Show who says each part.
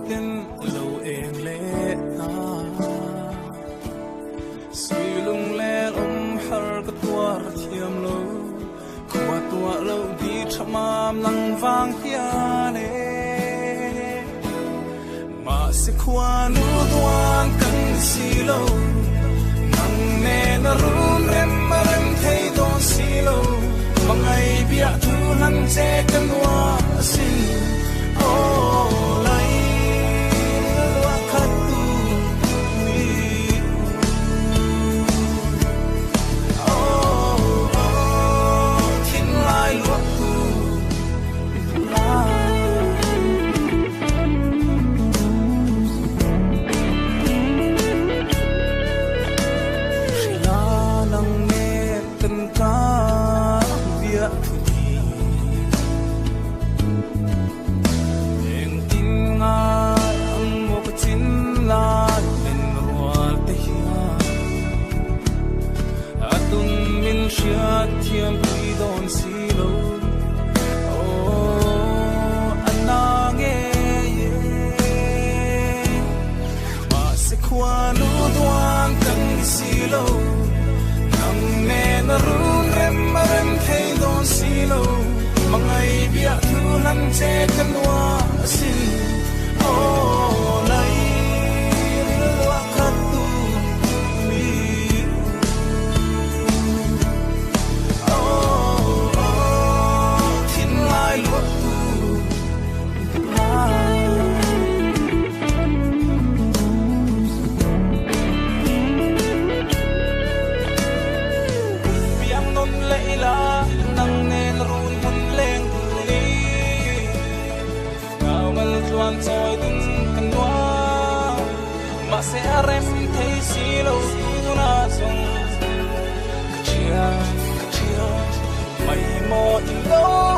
Speaker 1: tin lâu em lệ ta suy lung lẹ om har ka tua thiam lo kwa tua lo di thamam lang vang hiane ma se kwa nu duan kan si lo nang ne na rum rem maran thei don si lo mangai bia thu lang che kan wa si oh lai wa khatu ni oh thin lai lo tu la shila lang ne kan ka bia thu thiam bui don si lo oh anange ma se kwa nu duan kan si lo nang ne na run rem rem thei don si lo mangai bia thu lan che kan wa si oh lai wa khatu mi Tuan soi tin kan wa ma se rem thei si lo na sung chia mai mo in lo